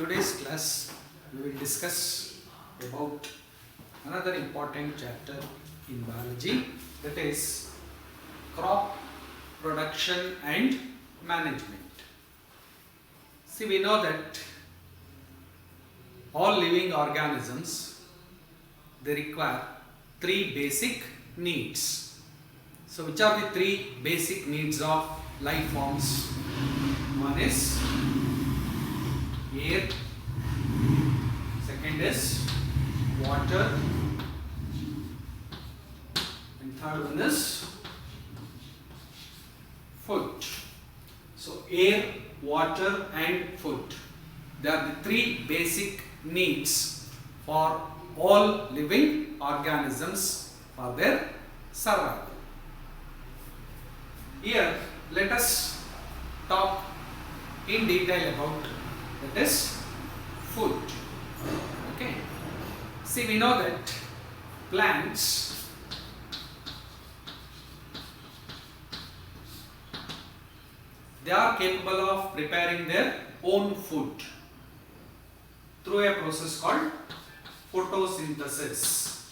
today's class, we will discuss about another important chapter in biology, that is crop production and management. See, we know that all living organisms, they require three basic needs. So which are the three basic needs of life forms? One is air, second is water, and third one is food. So air, water and food, they are the three basic needs for all living organisms for their survival. Here let us talk in detail about, that is food. Okay. See, we know that plants they are capable of preparing their own food through a process called photosynthesis.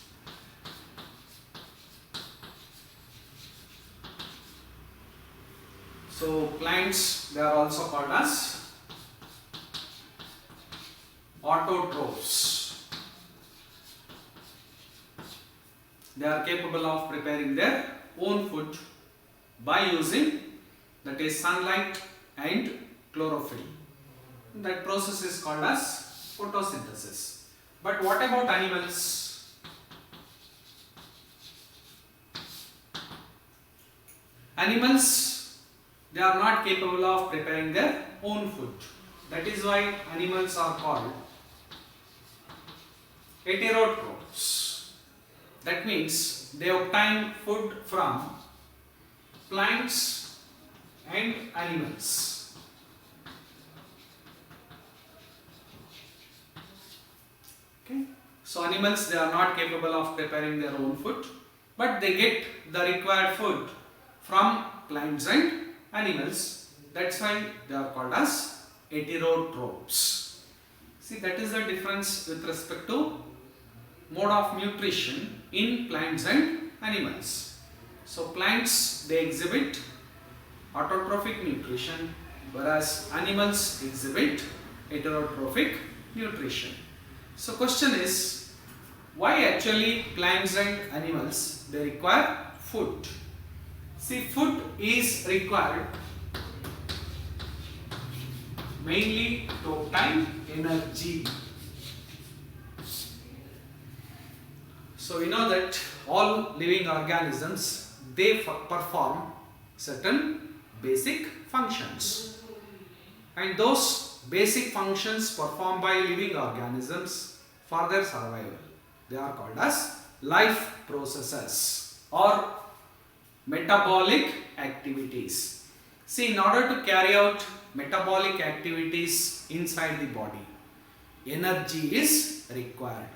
So plants, they are also called as autotrophs. They are capable of preparing their own food by using, that is, sunlight and chlorophyll. That process is called as photosynthesis. But what about animals? Animals, they are not capable of preparing their own food. That is why animals are called heterotrophs. That means they obtain food from plants and animals. Okay. So animals, they are not capable of preparing their own food, but they get the required food from plants and animals. That's why they are called as heterotrophs. See, that is the difference with respect to mode of nutrition in plants and animals. So plants, they exhibit autotrophic nutrition, whereas animals exhibit heterotrophic nutrition. So question is, why actually plants and animals, they require food? See, food is required mainly to obtain energy. So we know that all living organisms, they perform certain basic functions, and those basic functions performed by living organisms for their survival, they are called as life processes or metabolic activities. See, in order to carry out metabolic activities inside the body, energy is required,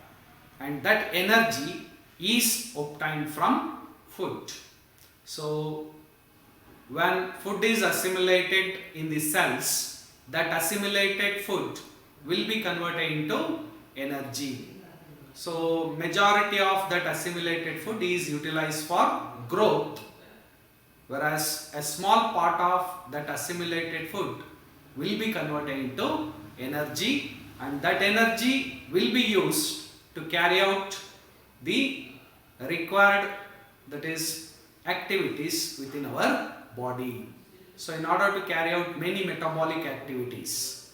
and that energy is obtained from food. So when food is assimilated in the cells, that assimilated food will be converted into energy. So majority of that assimilated food is utilized for growth, whereas a small part of that assimilated food will be converted into energy, and that energy will be used to carry out the required, that is, activities within our body. So in order to carry out many metabolic activities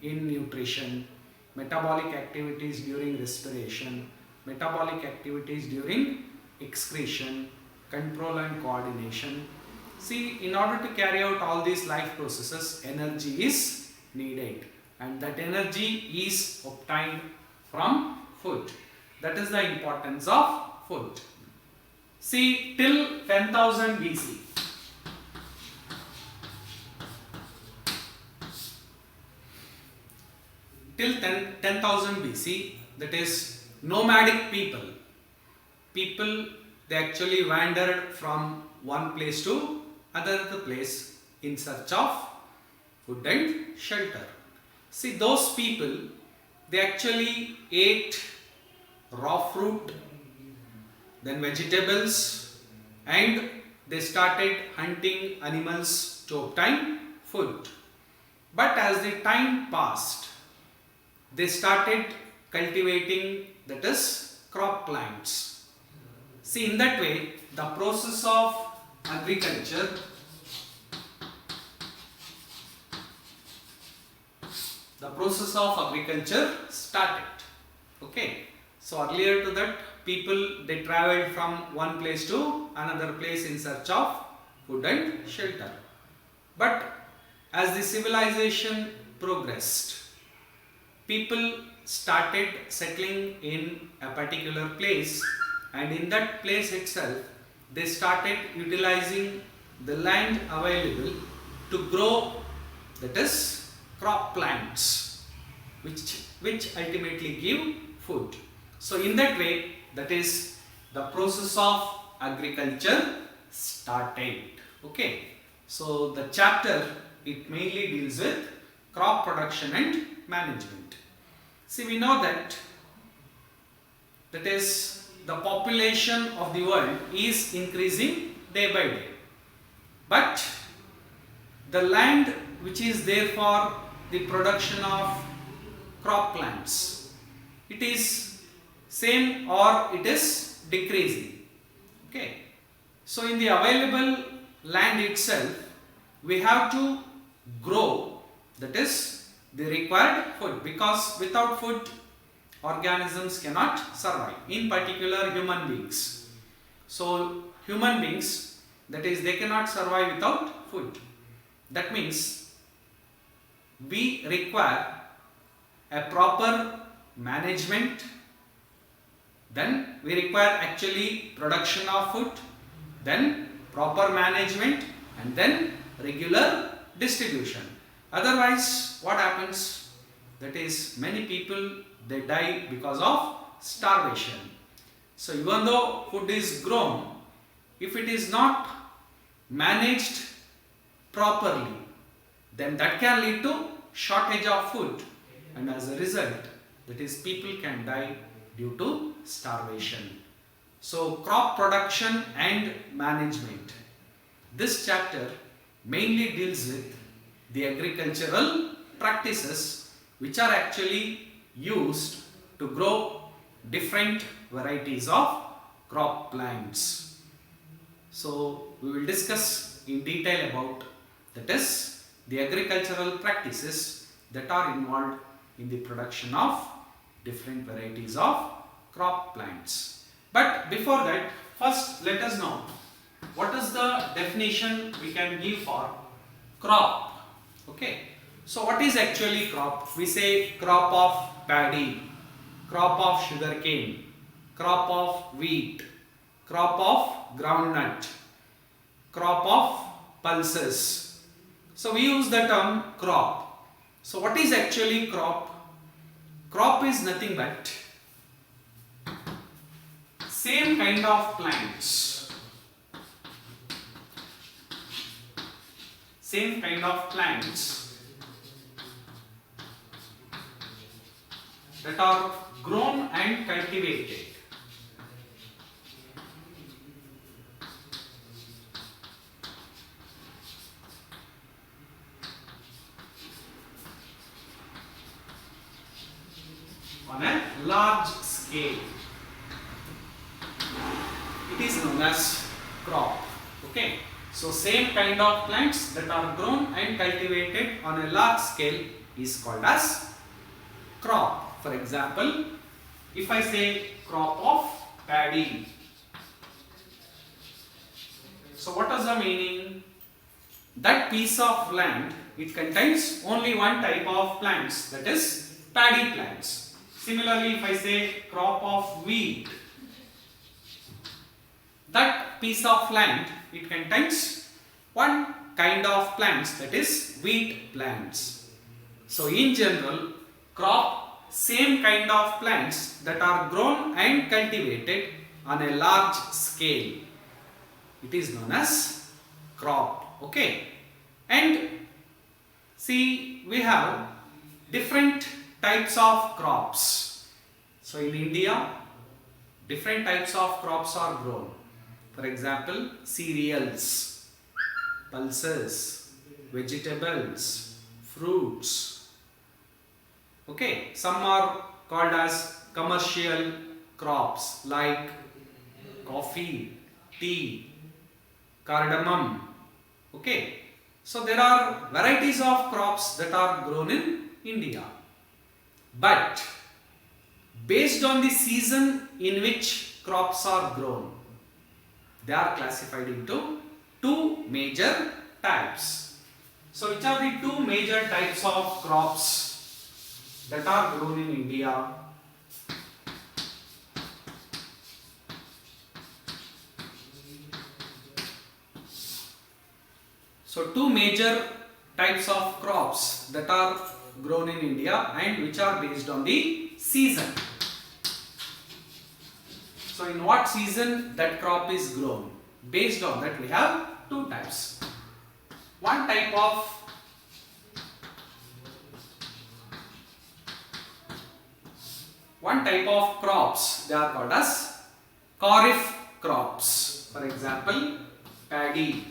in nutrition, metabolic activities during respiration, metabolic activities during excretion, control and coordination. See, in order to carry out all these life processes, energy is needed, and that energy is obtained from food. That is the importance of food. See, till 10,000 BC, till 10,000 BC, that is, nomadic people, they actually wandered from one place to another place in search of food and shelter. See, those people, they actually ate raw fruit, then vegetables, and they started hunting animals to obtain food. But as the time passed, they started cultivating, that is, crop plants. See, in that way, the process of agriculture started. Okay. So earlier to that, people, they traveled from one place to another place in search of food and shelter. But as the civilization progressed, people started settling in a particular place, and in that place itself they started utilizing the land available to grow, that is, crop plants, which ultimately give food. So in that way, that is, the process of agriculture started. Okay. So the chapter, it mainly deals with crop production and management. See, we know that is, the population of the world is increasing day by day. But the land which is there for the production of crop plants, it is same or it is decreasing. Okay. So in the available land itself, we have to grow, that is, the required food, because without food organisms cannot survive, in particular human beings. So human beings, that is, they cannot survive without food. That means we require a proper management, then we require actually production of food, then proper management, and then regular distribution. Otherwise, what happens? That is, many people, they die because of starvation. So even though food is grown, if it is not managed properly, then that can lead to shortage of food, and as a result, that is, people can die due to starvation. So crop production and management. This chapter mainly deals with the agricultural practices which are actually used to grow different varieties of crop plants. So we will discuss in detail about, that is, the agricultural practices that are involved in the production of different varieties of crop plants. But before that, first let us know what is the definition we can give for crop. Okay. So what is actually crop? We say crop of paddy, crop of sugarcane, crop of wheat, crop of groundnut, crop of pulses. So we use the term crop. So what is actually crop? Crop is nothing but same kind of plants, that are grown and cultivated on a large scale. It is known as crop. Okay. So same kind of plants that are grown and cultivated on a large scale is called as crop. For example, if I say crop of paddy, so what is the meaning? That piece of land, it contains only one type of plants, that is paddy plants. Similarly, if I say crop of wheat, that piece of land, it contains one kind of plants, that is wheat plants. So in general, crop, same kind of plants that are grown and cultivated on a large scale. It is known as crop. Okay. And See, we have different types of crops. So in India, different types of crops are grown. For example, cereals, pulses, vegetables, fruits. Okay, some are called as commercial crops like coffee, tea, cardamom. Okay, so there are varieties of crops that are grown in India. But based on the season in which crops are grown, they are classified into two major types. So which are the two major types of crops that are grown in India? So two major types of crops that are grown in India and which are based on the season. So in what season that crop is grown? Based on that we have two types. One type of crops, they are called as kharif crops. For example, paddy,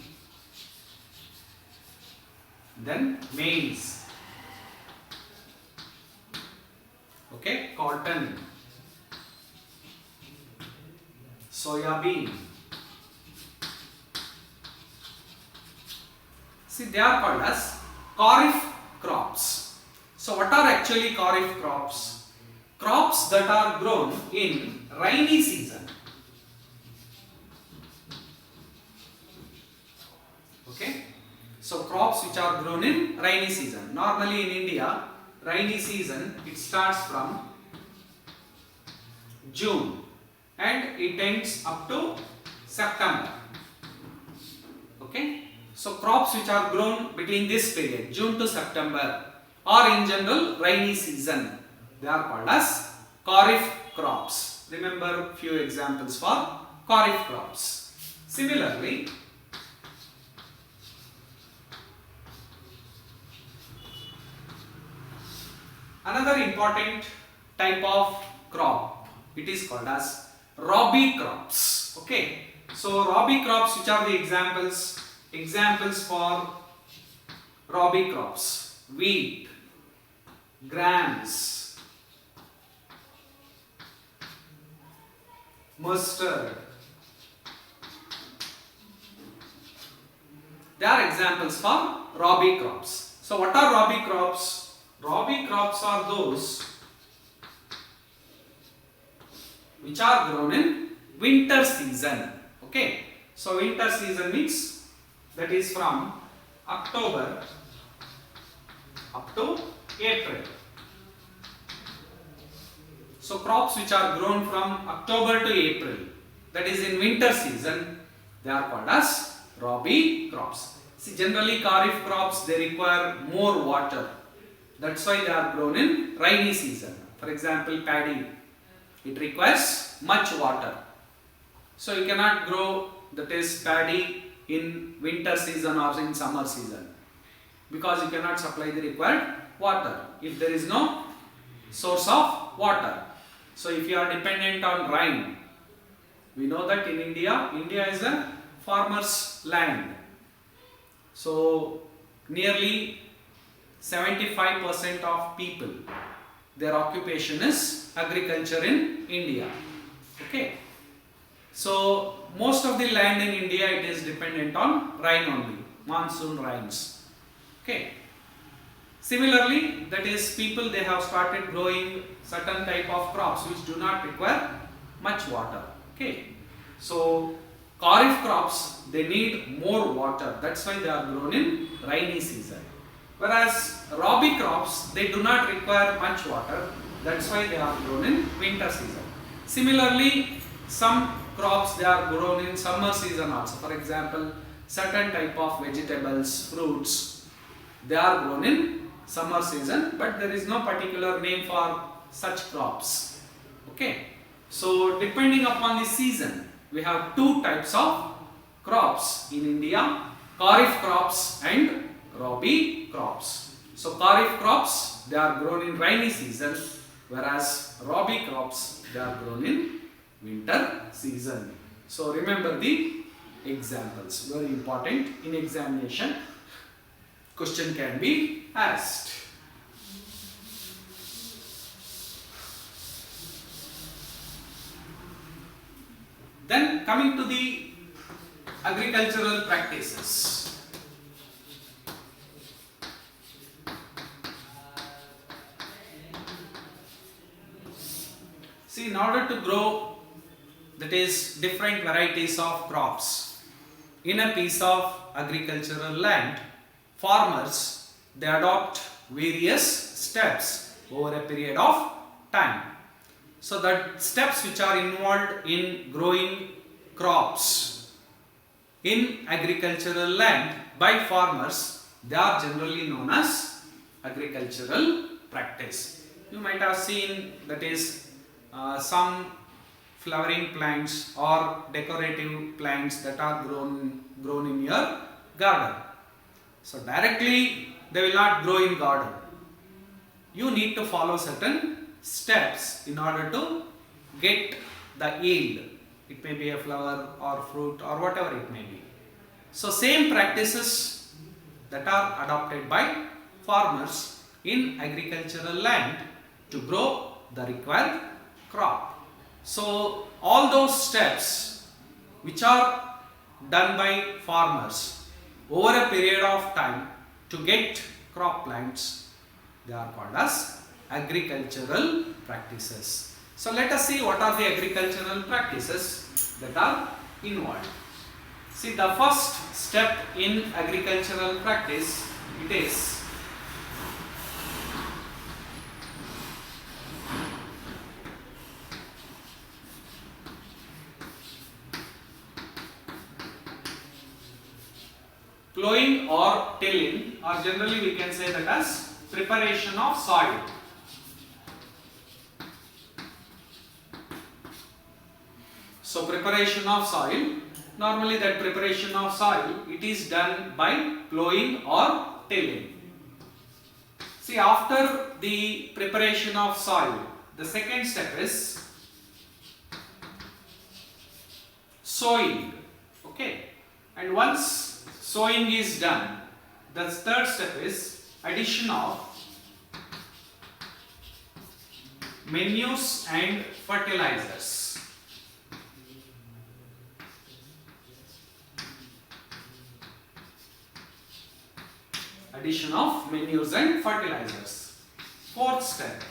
then maize, okay, cotton, soya bean. See, they are called as kharif crops. So what are actually kharif crops? Crops that are grown in rainy season. Okay, so crops which are grown in rainy season. Normally in India, rainy season it starts from June and it ends up to September. Okay, so crops which are grown between this period, June to September, or in general rainy season, they are called as kharif crops. Remember few examples for kharif crops. Similarly, another important type of crop, it is called as rabi crops. Okay, so rabi crops, which are the examples? Examples for rabi crops: wheat, grams, mustard. They are examples for rabi crops. So what are rabi crops? Rabi crops are those which are grown in winter season. Okay, so winter season means that is from October up to April. So crops which are grown from October to April, that is in winter season, they are called as rabi crops. See, generally kharif crops, they require more water. That's why they are grown in rainy season. For example, paddy, it requires much water. So you cannot grow, that is paddy, in winter season or in summer season, because you cannot supply the required water if there is no source of water. So if you are dependent on rain, we know that in India is a farmer's land. So nearly 75% of people, their occupation is agriculture in India. Okay, so most of the land in India, it is dependent on rain only, monsoon rains. Okay, similarly, that is people, they have started growing certain type of crops which do not require much water. Okay, so kharif crops, they need more water, that's why they are grown in rainy season. Whereas rabi crops, they do not require much water, that's why they are grown in winter season. Similarly, some crops, they are grown in summer season also. For example, certain type of vegetables, fruits, they are grown in summer season, but there is no particular name for such crops. Okay, so depending upon the season, we have two types of crops in India: kharif crops and rabi crops. So Kharif crops, they are grown in rainy season, whereas Rabi crops, they are grown in winter season. So remember the examples, very important in examination. Question can be asked. Then coming to the agricultural practices. See, in order to grow, that is, different varieties of crops in a piece of agricultural land, farmers, they adopt various steps over a period of time. So the steps which are involved in growing crops in agricultural land by farmers, they are generally known as agricultural practice. You might have seen, that is, some flowering plants or decorative plants that are grown in your garden. So directly they will not grow in garden. You need to follow certain steps in order to get the yield. It may be a flower or fruit or whatever it may be. So same practices that are adopted by farmers in agricultural land to grow the required crop. So all those steps which are done by farmers over a period of time to get crop plants, they are called as agricultural practices. So let us see what are the agricultural practices that are involved. See, the first step in agricultural practice, it is plowing or tilling, or generally we can say that as preparation of soil. So preparation of soil, normally that preparation of soil, it is done by plowing or tilling. See, after the preparation of soil, the second step is sowing. Okay, and once sowing is done, the third step is addition of manures and fertilizers. Addition of manures and fertilizers. Fourth step,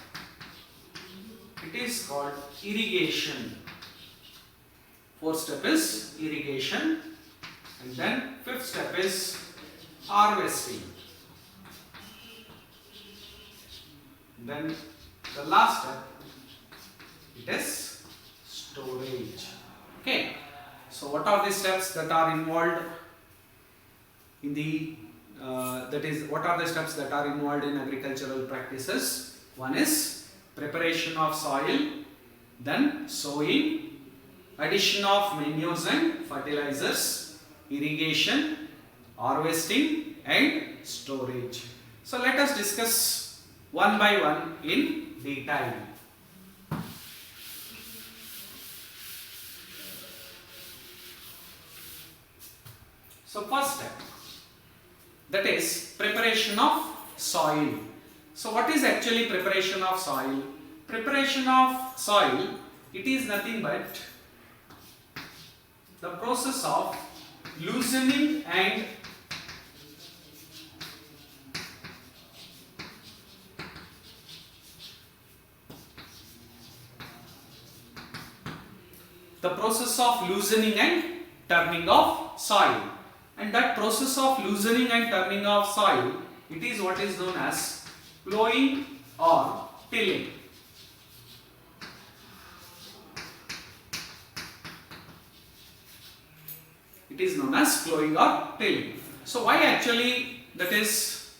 it is called irrigation. Fourth step is irrigation. And then fifth step is harvesting. Then the last step, it is storage. Okay. So what are the steps that are involved in the what are the steps that are involved in agricultural practices? One is preparation of soil, then sowing, addition of manures and fertilizers, irrigation, harvesting and storage. So let us discuss one by one in detail. So first step, that is preparation of soil. So what is actually preparation of soil? Preparation of soil, it is nothing but the process of loosening and turning of soil. And that process of loosening and turning of soil, it is what is known as plowing or tilling. It is known as plowing or tilling. So why actually that is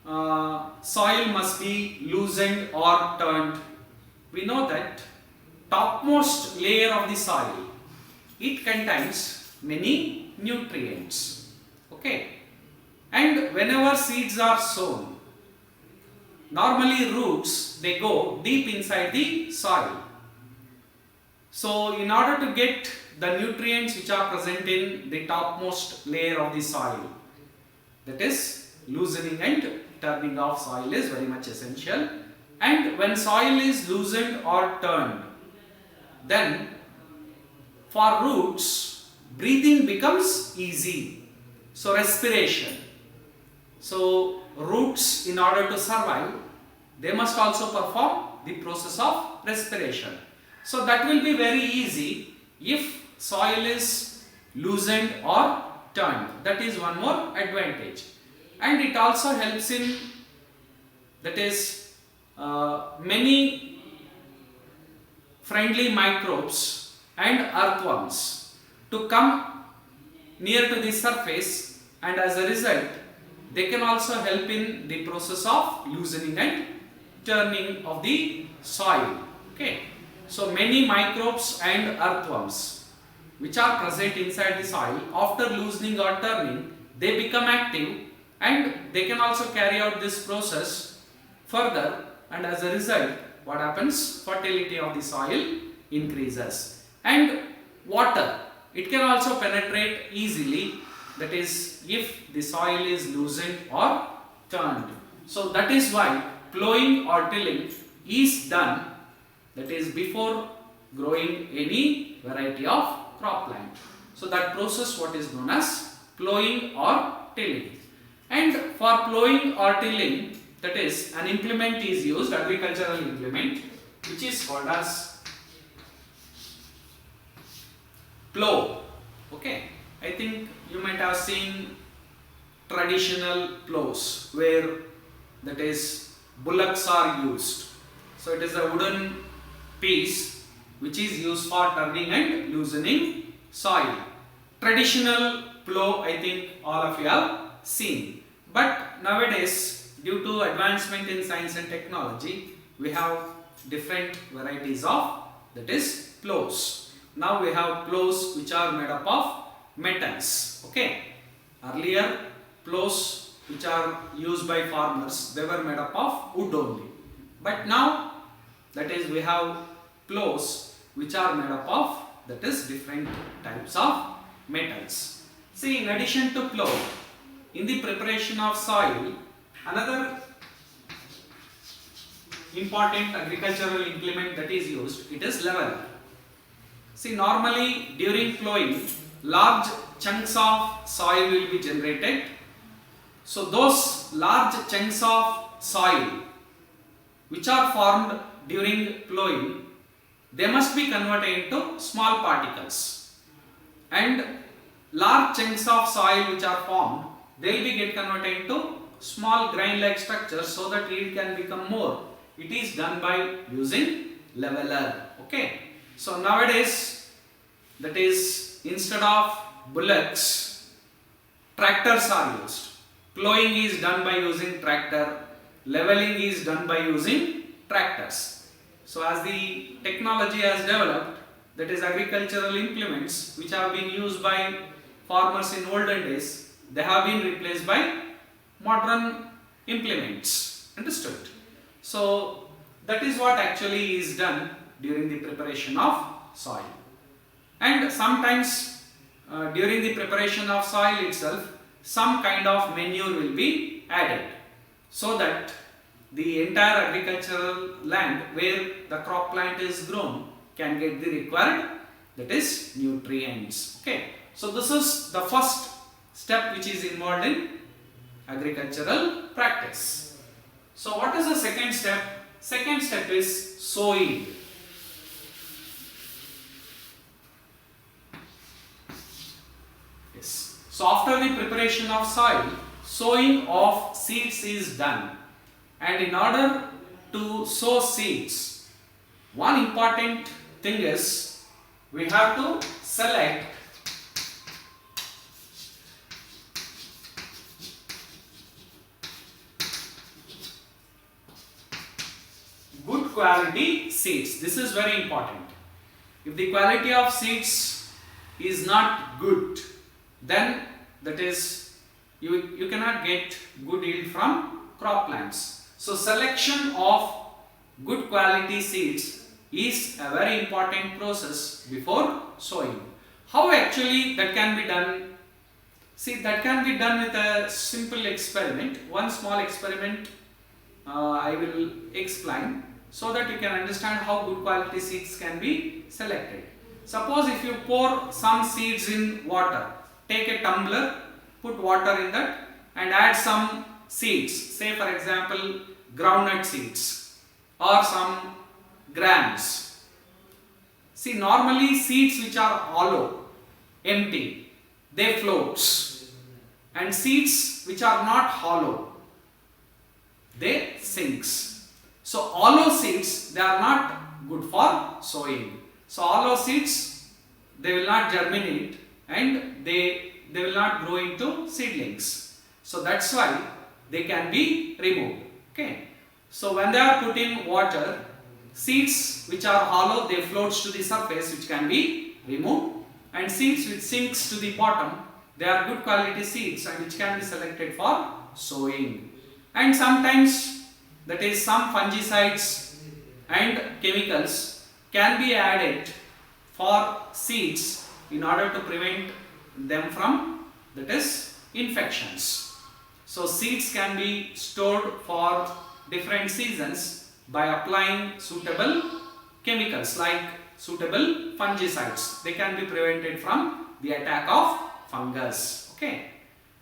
soil must be loosened or turned? We know that topmost layer of the soil, it contains many nutrients. Okay, and whenever seeds are sown, normally roots, they go deep inside the soil. So in order to get the nutrients which are present in the topmost layer of the soil, that is loosening and turning of soil is very much essential. And when soil is loosened or turned, then for roots, breathing becomes easy. So respiration. So roots, in order to survive, they must also perform the process of respiration. So that will be very easy if soil is loosened or turned. That is one more advantage. And it also helps in, that is, many friendly microbes and earthworms to come near to the surface, and as a result they can also help in the process of loosening and turning of the soil. Okay, so many microbes and earthworms which are present inside the soil, after loosening or turning, they become active and they can also carry out this process further, and as a result what happens? Fertility of the soil increases. And water, it can also penetrate easily, that is if the soil is loosened or turned. So that is why plowing or tilling is done, that is before growing any variety of crop plant. So that process what is known as plowing or tilling. And for plowing or tilling, that is an implement is used, agricultural implement, which is called as plow. Okay, I think you might have seen traditional plows where, that is, bullocks are used. So it is a wooden piece which is used for turning and loosening soil. Traditional plow, I think all of you have seen. But nowadays, due to advancement in science and technology, we have different varieties of, that is, plows. Now we have plows which are made up of metals. Okay, earlier plows which are used by farmers, they were made up of wood only. But now, that is, we have plows which are made up of, that is, different types of metals. See, in addition to plow, in the preparation of soil, another important agricultural implement that is used, it is leveler. See, normally during plowing, large chunks of soil will be generated. So those large chunks of soil which are formed during plowing, they must be converted into small particles, and large chunks of soil which are formed, they will be get converted into small grain like structures, so that yield can become more. It is done by using leveler. Okay, so nowadays, that is, instead of bullocks, tractors are used. Plowing is done by using tractor, leveling is done by using tractors. So as the technology has developed, that is, agricultural implements which have been used by farmers in olden days, they have been replaced by modern implements. Understood? So that is what actually is done during the preparation of soil. And sometimes during the preparation of soil itself, some kind of manure will be added, so that the entire agricultural land where the crop plant is grown can get the required, that is, nutrients. Okay, so this is the first step which is involved in agricultural practice. So what is the second step? Second step is sowing. Yes. So after the preparation of soil, sowing of seeds is done. And in order to sow seeds, one important thing is we have to select good quality seeds. This is very important. If the quality of seeds is not good, then that is, you cannot get good yield from crop plants. So selection of good quality seeds is a very important process before sowing. How actually that can be done? See, that can be done with a simple experiment. One small experiment I will explain so that you can understand how good quality seeds can be selected. Suppose if you pour some seeds in water, take a tumbler, put water in that and add some seeds, say for example groundnut seeds or some grams. See, normally seeds which are hollow, empty, they floats, and seeds which are not hollow, they sinks. So hollow seeds, they are not good for sowing. So hollow seeds, they will not germinate and they will not grow into seedlings. So that's why they can be removed. Okay. So when they are put in water, seeds which are hollow, they floats to the surface, which can be removed, and seeds which sinks to the bottom, they are good quality seeds and which can be selected for sowing. And sometimes, that is, some fungicides and chemicals can be added for seeds in order to prevent them from, that is, infections. So seeds can be stored for different seasons by applying suitable chemicals like suitable fungicides. They can be prevented from the attack of fungus. Okay.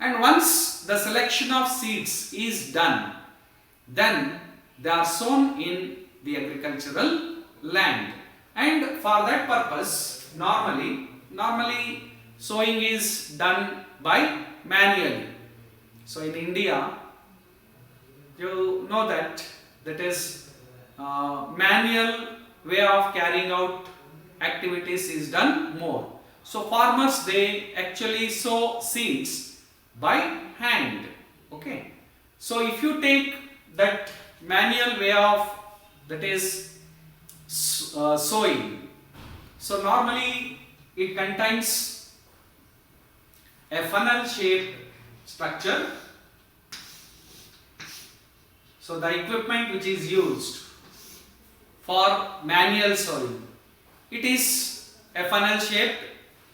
And once the selection of seeds is done, then they are sown in the agricultural land. And for that purpose, normally sowing is done by manually. So in India, you know that is manual way of carrying out activities is done more. So farmers, they actually sow seeds by hand. Okay. So if you take that manual way of, that is sowing, so normally it contains a funnel shaped structure. So the equipment which is used for manual sowing, it is a funnel shaped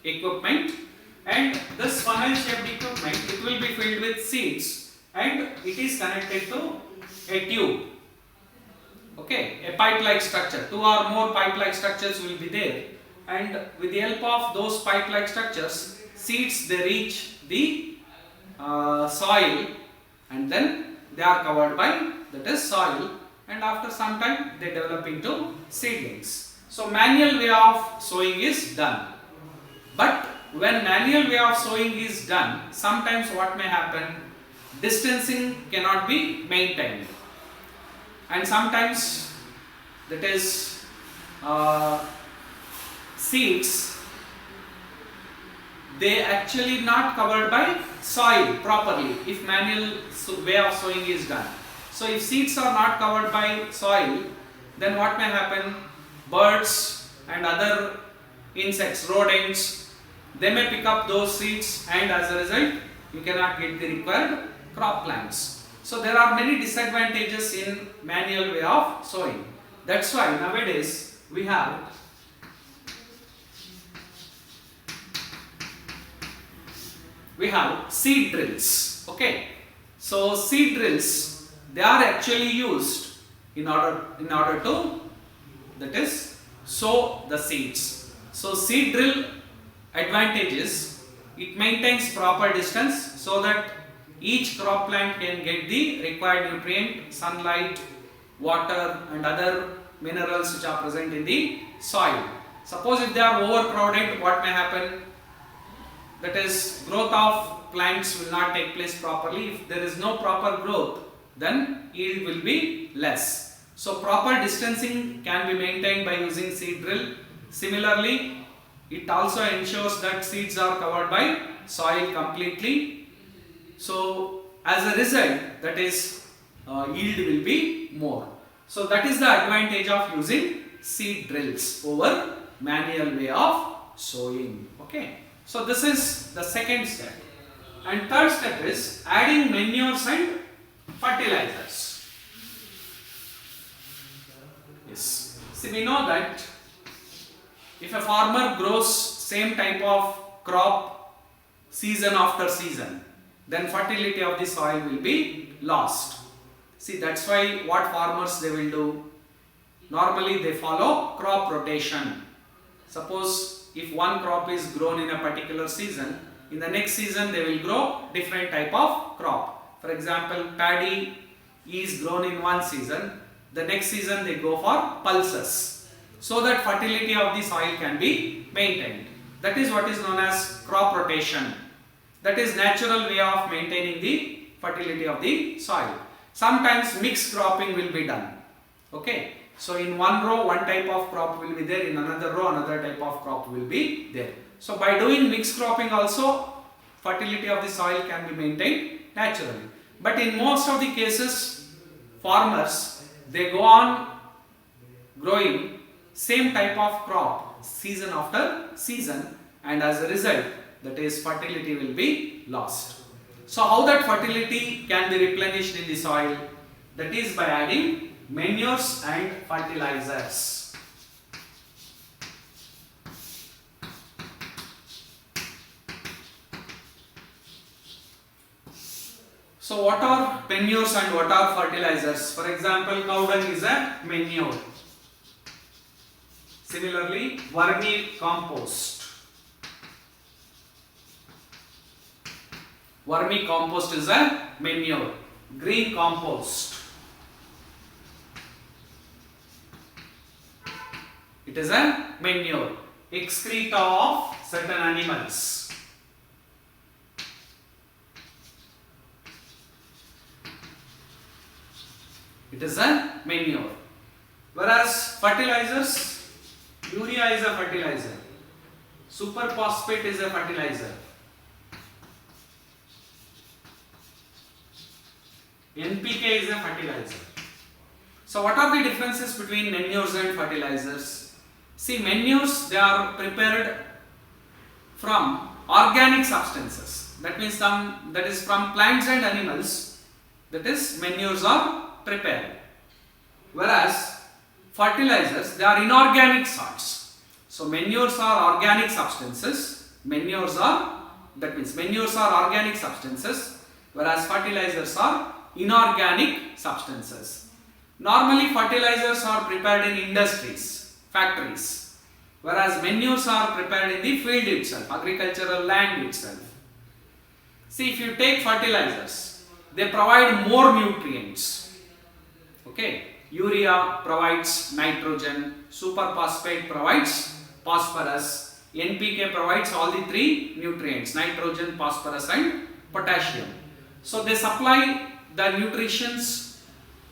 equipment, and this funnel shaped equipment, it will be filled with seeds and it is connected to a tube. Okay, a pipe like structure. Two or more pipe like structures will be there, and with the help of those pipe like structures, seeds, they reach the soil and then they are covered by, that is, soil, and after some time they develop into seedlings. So manual way of sowing is done. But when manual way of sowing is done, sometimes what may happen, distancing cannot be maintained, and sometimes, that is, seeds, they actually not covered by soil properly if manual way of sowing is done. So if seeds are not covered by soil, then what may happen, birds and other insects, rodents, they may pick up those seeds, and as a result you cannot get the required crop plants. So there are many disadvantages in manual way of sowing. That's why nowadays we have seed drills. Okay. So seed drills, they are actually used in order to, that is, sow the seeds. So seed drill advantages, it maintains proper distance so that each crop plant can get the required nutrient, sunlight, water and other minerals which are present in the soil. Suppose if they are overcrowded, what may happen? That is, growth of plants will not take place properly. If there is no proper growth, then yield will be less. So proper distancing can be maintained by using seed drill. Similarly, it also ensures that seeds are covered by soil completely. So as a result, that is, yield will be more. So that is the advantage of using seed drills over manual way of sowing. Okay. So this is the second step. And third step is adding manures and fertilizers. See, we know that if a farmer grows same type of crop season after season, then fertility of the soil will be lost. See, that's why what farmers they will do, normally they follow crop rotation. Suppose if one crop is grown in a particular season, in the next season they will grow different type of crop. For example, paddy is grown in one season, the next season they go for pulses, so that fertility of the soil can be maintained. That is what is known as crop rotation. That is natural way of maintaining the fertility of the soil. Sometimes mixed cropping will be done. Okay. So in one row one type of crop will be there, in another row another type of crop will be there. So by doing mixed cropping also fertility of the soil can be maintained naturally. But in most of the cases farmers they go on growing same type of crop season after season, and as a result that is fertility will be lost. So how that fertility can be replenished in the soil? That is by adding manures and fertilizers. So what are manures and what are fertilizers? For example, cow dung is a manure. Similarly, vermicompost. Vermicompost is a manure. Green compost, it is a manure. Excreta of certain animals. It is a manure. Whereas fertilizers, urea is a fertilizer, superphosphate is a fertilizer, NPK is a fertilizer. So what are the differences between manures and fertilizers? See, manures they are prepared from organic substances. That means that is from plants and animals. That is manures are prepared. Whereas fertilizers they are inorganic salts. So manures are organic substances. Manures are organic substances, whereas fertilizers are inorganic substances. Normally fertilizers are prepared in industries, factories, whereas manures are prepared in the field itself, agricultural land itself. See, if you take fertilizers, they provide more nutrients. Okay, urea provides nitrogen, superphosphate provides phosphorus, NPK provides all the three nutrients, nitrogen, phosphorus and potassium. So they supply the nutrients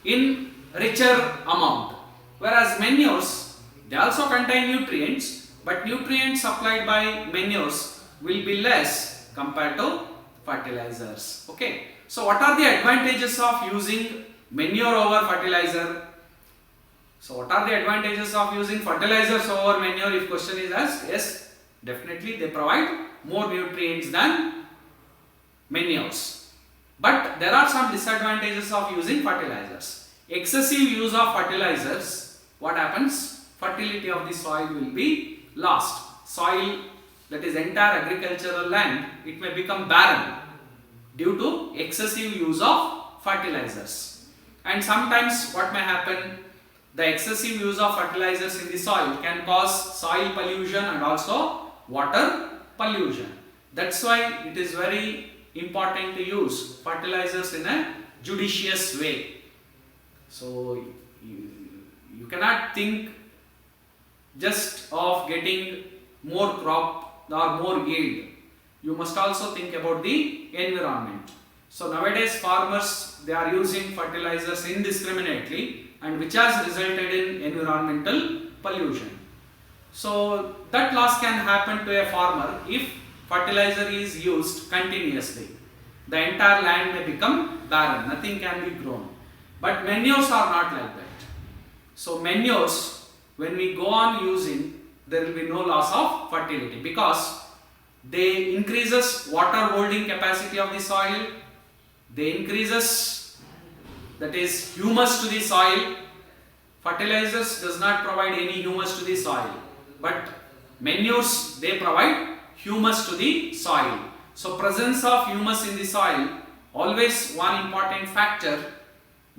in richer amount, whereas manures they also contain nutrients, but nutrients supplied by manures will be less compared to fertilizers. Okay, so what are the advantages of using manure over fertilizer? So what are the advantages of using fertilizers over manure? If question is asked, yes, definitely they provide more nutrients than manures. But there are some disadvantages of using fertilizers. Excessive use of fertilizers, what happens? Fertility of the soil will be lost. Soil, that is entire agricultural land, it may become barren due to excessive use of fertilizers. And sometimes what may happen? The excessive use of fertilizers in the soil can cause soil pollution and also water pollution. That's why it is very important to use fertilizers in a judicious way. So you cannot think just of getting more crop or more yield. You must also think about the environment. So nowadays farmers they are using fertilizers indiscriminately, and which has resulted in environmental pollution. So that loss can happen to a farmer if fertilizer is used continuously. The entire land may become barren, nothing can be grown. But manures are not like that. So manures, when we go on using, there will be no loss of fertility because they increases water holding capacity of the soil, they increases that is humus to the soil. fertilizers does not provide any humus to the soil, but manures, they provide humus to the soil. So presence of humus in the soil always one important factor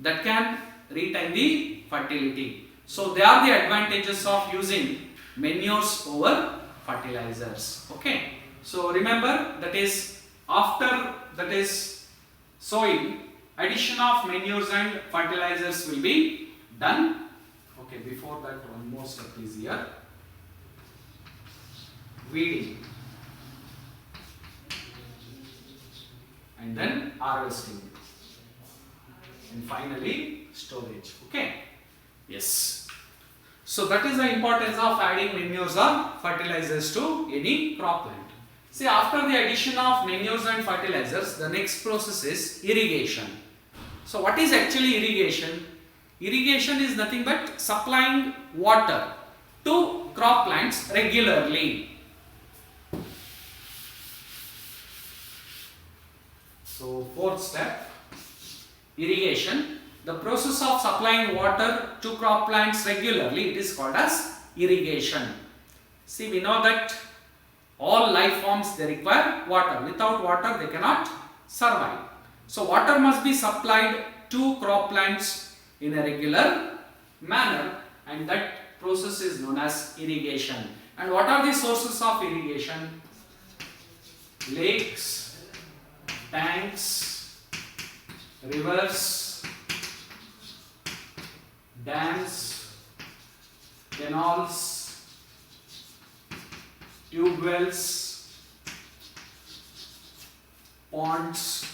that can retain the fertility. So they are the advantages of using manures over fertilizers. Okay. So remember, that is after that is sowing, addition of manures and fertilizers will be done. Okay, before that one more step is here. Weeding and then harvesting and finally storage. Okay. Yes. So that is the importance of adding manures or fertilizers to any crop plant. See, after the addition of manures and fertilizers, the next process is irrigation. So what is actually irrigation? Irrigation is nothing but supplying water to crop plants regularly. So fourth step, irrigation. The process of supplying water to crop plants regularly, it is called as irrigation. See, we know that all life forms, they require water. Without water they cannot survive. So water must be supplied to crop plants in a regular manner, and that process is known as irrigation. And what are the sources of irrigation? Lakes, tanks, rivers, dams, canals, tube wells, ponds.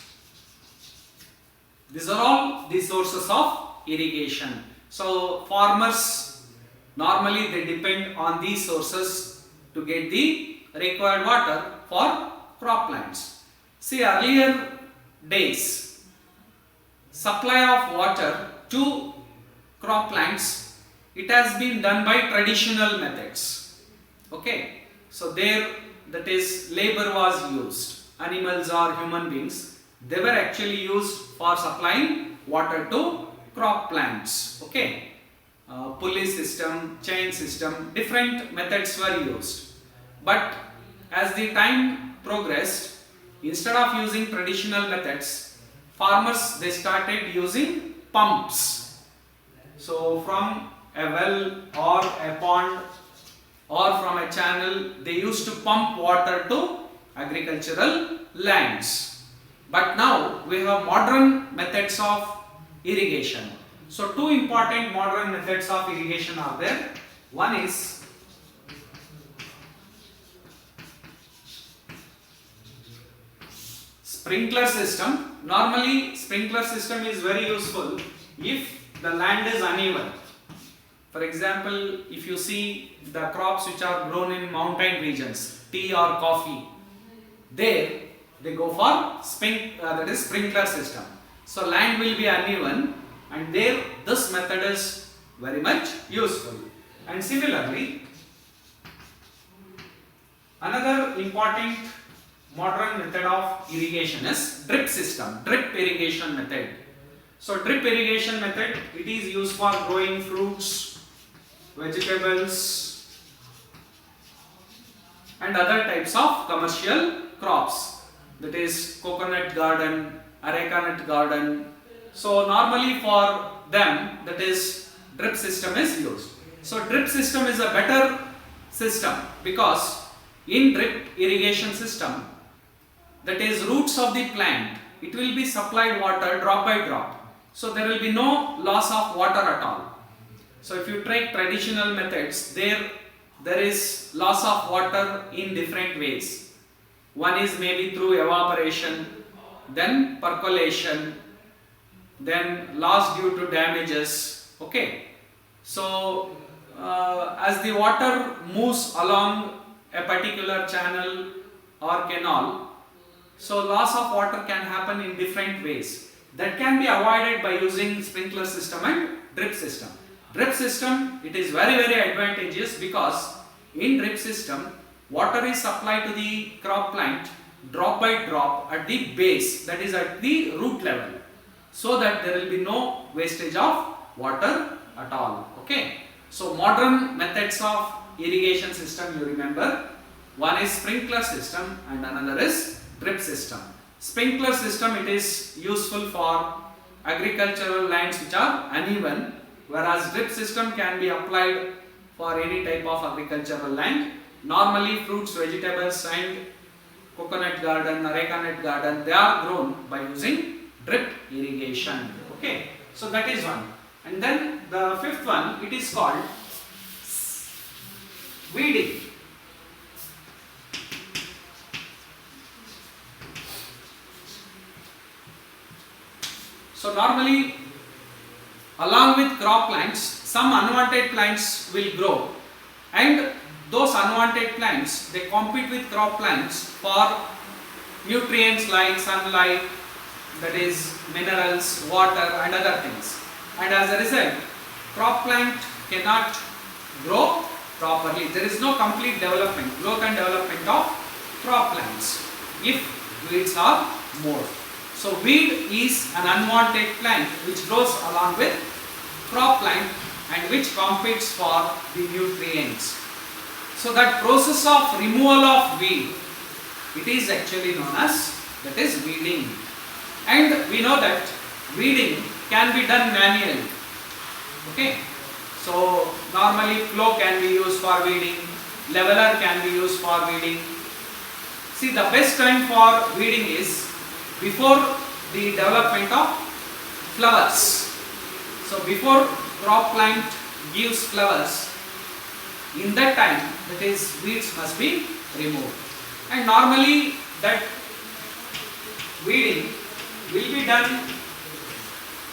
These are all the sources of irrigation. So farmers normally they depend on these sources to get the required water for crop plants. See, earlier days, supply of water to crop plants, it has been done by traditional methods. Okay. So there, that is, labor was used. Animals or human beings, they were actually used for supplying water to crop plants. Okay. Pulley system, chain system, different methods were used. But as the time progressed, instead of using traditional methods, farmers they started using pumps. So from a well or a pond or from a channel, they used to pump water to agricultural lands. But now we have modern methods of irrigation. So two important modern methods of irrigation are there. One is sprinkler system. Normally sprinkler system is very useful if the land is uneven. For example, if you see the crops which are grown in mountain regions, tea or coffee, there they go for that is sprinkler system. So land will be uneven, and there this method is very much useful. And similarly, another important modern method of irrigation is drip system, drip irrigation method. So drip irrigation method, it is used for growing fruits, vegetables and other types of commercial crops, that is coconut garden, areca nut garden. So normally for them, that is drip system is used. So drip system is a better system because in drip irrigation system, that is roots of the plant, it will be supplied water drop by drop. So there will be no loss of water at all. So if you take traditional methods, there is loss of water in different ways. One is maybe through evaporation, then percolation, then loss due to damages. Okay. So as the water moves along a particular channel or canal, so loss of water can happen in different ways. That can be avoided by using sprinkler system and drip system. Drip system, it is very advantageous because in drip system, water is supplied to the crop plant drop by drop at the base, that is at the root level, so that there will be no wastage of water at all. Okay. So modern methods of irrigation system, you remember, one is sprinkler system and another is drip system. Sprinkler system, it is useful for agricultural lands which are uneven, whereas drip system can be applied for any type of agricultural land. Normally fruits, vegetables and coconut garden, areca nut garden, they are grown by using drip irrigation. Okay, so that is one. And then the fifth one, it is called weeding. So normally along with crop plants, some unwanted plants will grow, and those unwanted plants, they compete with crop plants for nutrients like sunlight, that is minerals, water and other things. And as a result, crop plant cannot grow properly. There is no complete development, growth and development of crop plants if weeds are more. So weed is an unwanted plant which grows along with crop plant and which competes for the nutrients. So that process of removal of weed, it is actually known as, that is weeding. And we know that weeding can be done manually. Okay. So normally plow can be used for weeding, leveler can be used for weeding. See, the best time for weeding is before the development of flowers. So before crop plant gives flowers, in that time, that is, weeds must be removed. And normally that weeding will be done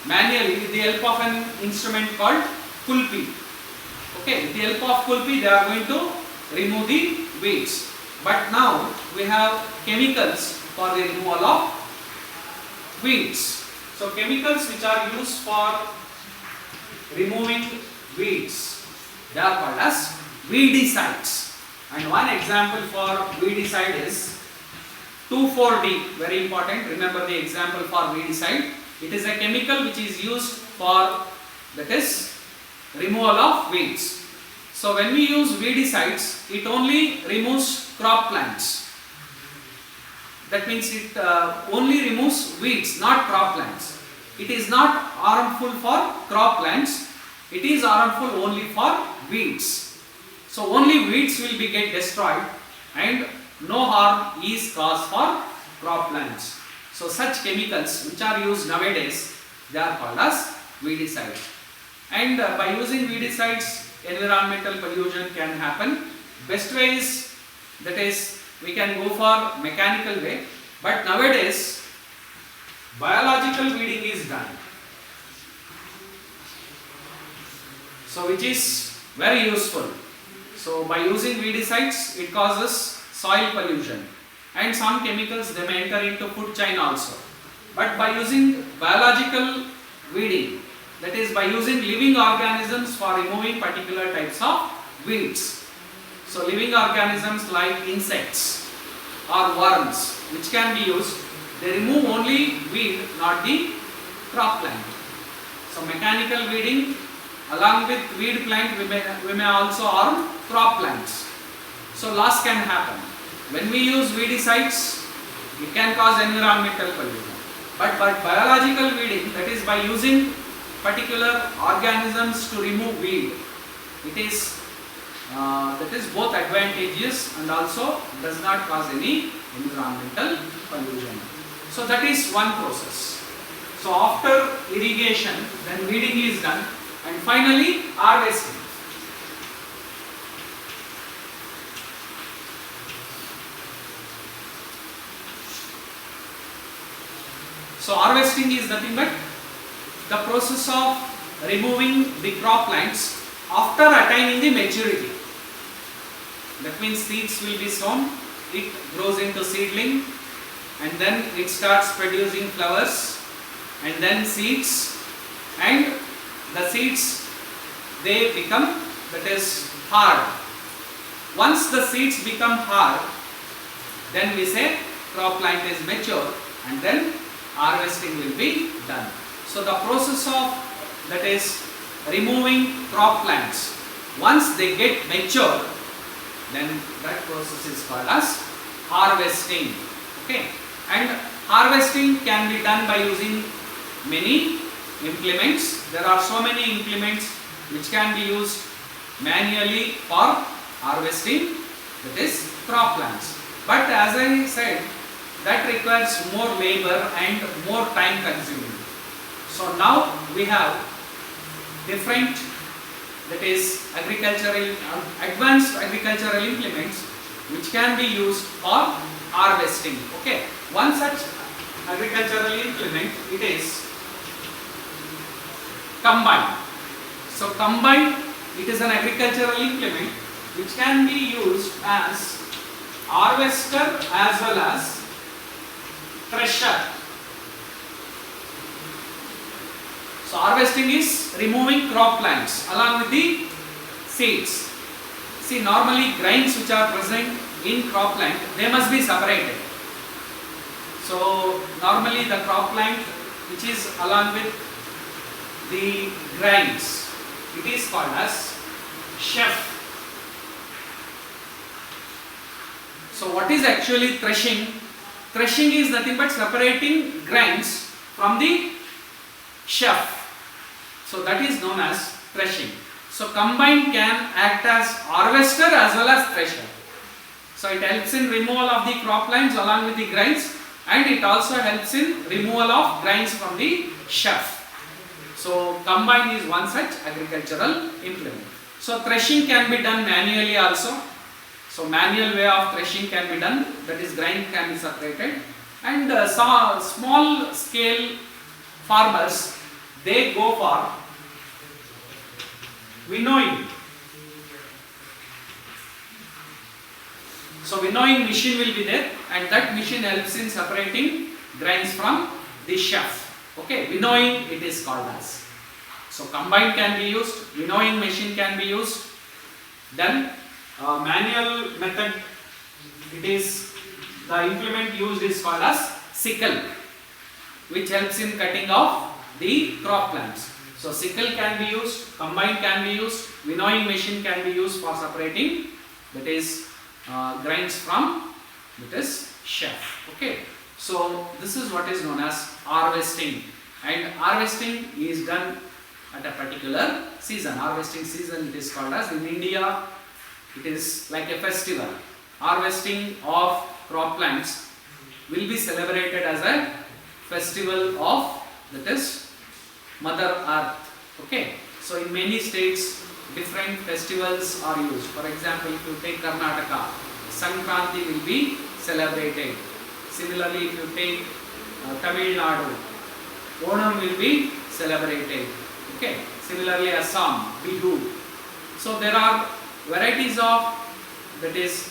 manually with the help of an instrument called kulpi. Okay, with the help of kulpi they are going to remove the weeds. But now we have chemicals for the removal of weeds. So chemicals which are used for removing weeds, they are called as weedicides. And one example for weedicide is 2,4-D, very important. Remember the example for weedicide. It is a chemical which is used for, that is, removal of weeds. So when we use weedicides, it only removes crop plants. That means it only removes weeds, not crop plants. It is not harmful for crop plants. It is harmful only for weeds. So only weeds will be get destroyed and no harm is caused for crop plants. So such chemicals which are used nowadays, they are called as weedicides. And by using weedicides, environmental pollution can happen. Best way is, that is, we can go for mechanical way, but nowadays biological weeding is done. So which is very useful. So by using weedicides, it causes soil pollution, and some chemicals they may enter into food chain also. But by using biological weeding, that is by using living organisms for removing particular types of weeds. So living organisms like insects or worms which can be used, they remove only weed, not the crop plant. So mechanical weeding along with weed plant, we may also harm crop plants. So loss can happen. When we use weedicides, it can cause environmental pollution. But by biological weeding, that is by using particular organisms to remove weed, it is that is both advantageous and also does not cause any environmental pollution. So that is one process. So after irrigation, then weeding is done, and finally harvesting. So harvesting is nothing but the process of removing the crop plants after attaining the maturity. That means seeds will be sown, it grows into seedling, and then it starts producing flowers, and then seeds, and the seeds, they become, that is, hard. Once the seeds become hard, then we say crop plant is mature, and then harvesting will be done. So the process of, that is, removing crop plants. Once they get mature, then that process is called as harvesting. Okay, and harvesting can be done by using many implements. There are so many implements which can be used manually for harvesting, that is crop plants. But as I said, that requires more labor and more time consuming. So now we have different, that is agricultural, advanced agricultural implements which can be used for harvesting. Okay, one such agricultural implement, it is combine. So combine, it is an agricultural implement which can be used as harvester as well as thresher. So harvesting is removing crop plants along with the seeds. See, normally grains which are present in crop plant, they must be separated. So normally the crop plant which is along with the grains, it is called as sheaf. So what is actually threshing? Threshing is nothing but separating grains from the sheaf. So that is known as threshing. So combine can act as harvester as well as thresher. So it helps in removal of the crop lines along with the grains, and it also helps in removal of grains from the sheaf. So combine is one such agricultural implement. So threshing can be done manually also. So manual way of threshing can be done, that is grain can be separated, and small scale farmers, they go for winnowing. So winnowing machine will be there, and that machine helps in separating grains from the sheaf. Okay, winnowing it is called as. So combine can be used, winnowing machine can be used. Then manual method, it is the implement used is called as sickle, which helps in cutting off the crop plants. So sickle can be used, combine can be used, winnowing machine can be used for separating, that is grains from, that is sheaf. Okay, so this is what is known as harvesting, and harvesting is done at a particular season. Harvesting season it is called as, in India it is like a festival. Harvesting of crop plants will be celebrated as a festival of, that is Mother Earth. Okay, so in many states different festivals are used. For example, if you take Karnataka, Sankranti will be celebrated. Similarly, if you take Tamil Nadu, Onam will be celebrated. Okay, similarly Assam, Bihu. So there are varieties of, that is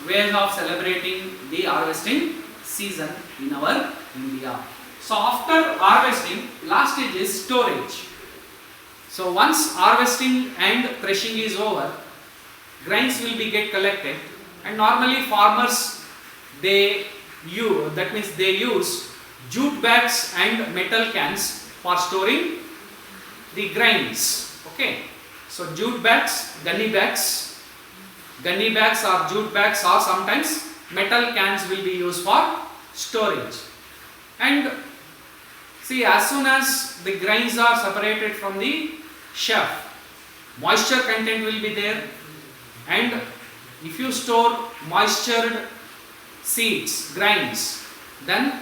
ways of celebrating the harvesting season in our India. So after harvesting, last stage is storage. So once harvesting and threshing is over, grains will be get collected, and normally farmers they use, that means they use jute bags and metal cans for storing the grains. Okay, so jute bags, gunny bags or jute bags, or sometimes metal cans will be used for storage. And see, as soon as the grains are separated from the sheaf, moisture content will be there, and if you store moistured seeds, grains, then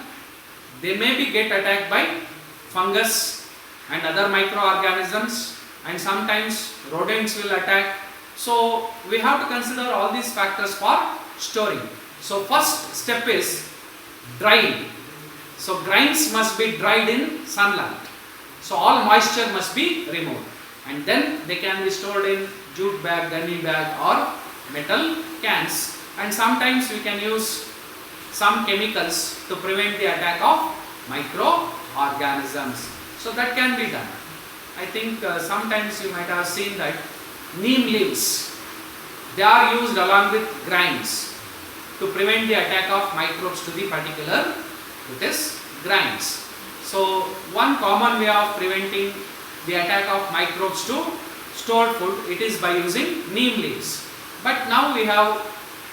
they may be get attacked by fungus and other microorganisms, and sometimes rodents will attack. So we have to consider all these factors for storing. So first step is drying. So grains must be dried in sunlight. So all moisture must be removed, and then they can be stored in jute bag, gunny bag or metal cans. And sometimes we can use some chemicals to prevent the attack of microorganisms. So that can be done. I think sometimes you might have seen that neem leaves, they are used along with grains to prevent the attack of microbes to the particular, it is grains. So one common way of preventing the attack of microbes to stored food, it is by using neem leaves. But now we have,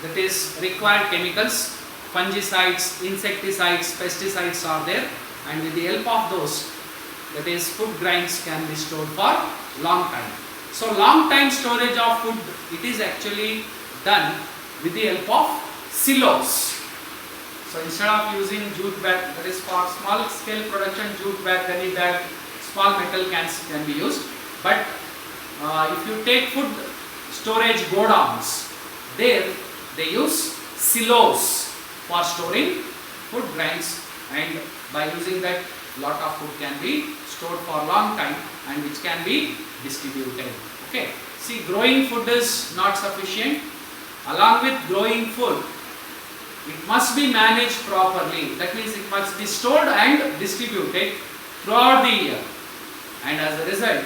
that is, required chemicals, fungicides, insecticides, pesticides are there, and with the help of those, that is, food grains can be stored for long time. So long time storage of food, it is actually done with the help of silos. So instead of using jute bag, that is for small scale production, jute bag, gunny bag, small metal cans can be used. But if you take food storage godowns, there they use silos for storing food grains, and by using that, lot of food can be stored for a long time and which can be distributed. Okay. See, growing food is not sufficient. Along with growing food, it must be managed properly. That means it must be stored and distributed throughout the year. And as a result,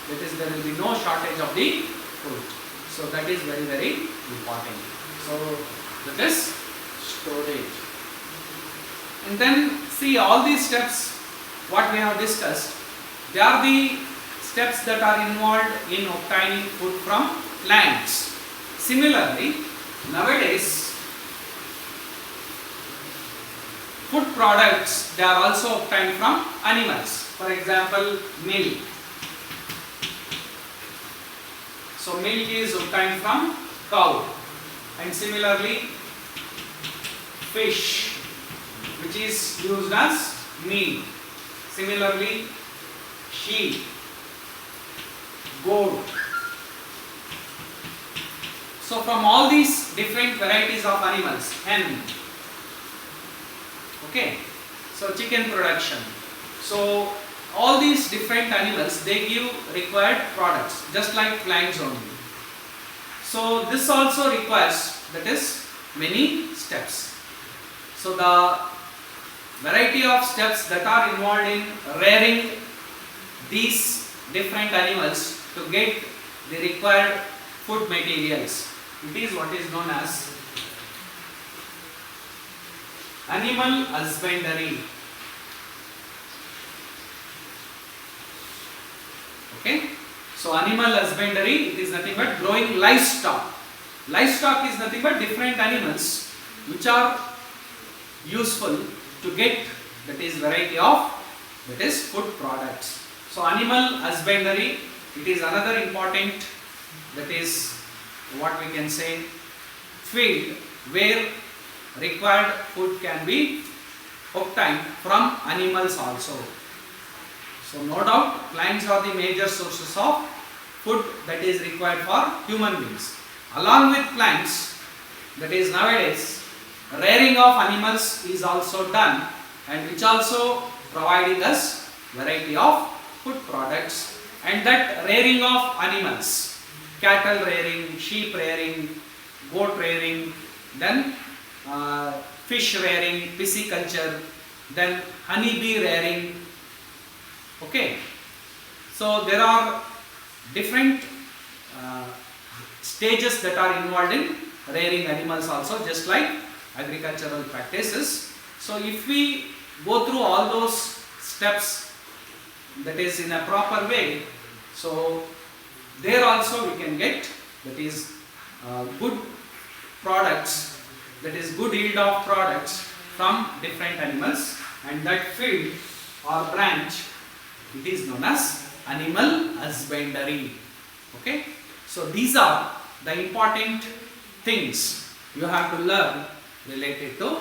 that is, there will be no shortage of the food. So that is very, very important. So that is storage. And then see, all these steps what we have discussed, they are the steps that are involved in obtaining food from plants. Similarly, nowadays food products, they are also obtained from animals. For example, milk. So milk is obtained from cow, and similarly fish, which is used as meat. Similarly, sheep, goat. So from all these different varieties of animals, hen, okay, so chicken production. So all these different animals, they give required products, just like plants only. So this also requires, that is, many steps. So the variety of steps that are involved in rearing these different animals to get the required food materials, it is what is known as animal husbandry. Okay, so animal husbandry, it is nothing but growing livestock. Livestock is nothing but different animals which are useful to get, that is, variety of, that is, food products. So animal husbandry, it is another important, that is, what we can say, field where required food can be obtained from animals also. So no doubt, plants are the major sources of food that is required for human beings. Along with plants, that is, nowadays rearing of animals is also done, and which also providing us variety of food products. And that rearing of animals, cattle rearing, sheep rearing, goat rearing, then fish rearing, pisciculture, then honeybee rearing. Okay, so there are different stages that are involved in rearing animals also, just like agricultural practices. So if we go through all those steps, that is, in a proper way, so there also we can get, that is, good products, that is, good yield of products from different animals, and that field or branch, it is known as animal husbandry. Okay, so these are the important things you have to learn related to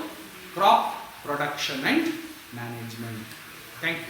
crop production and management. Thank you.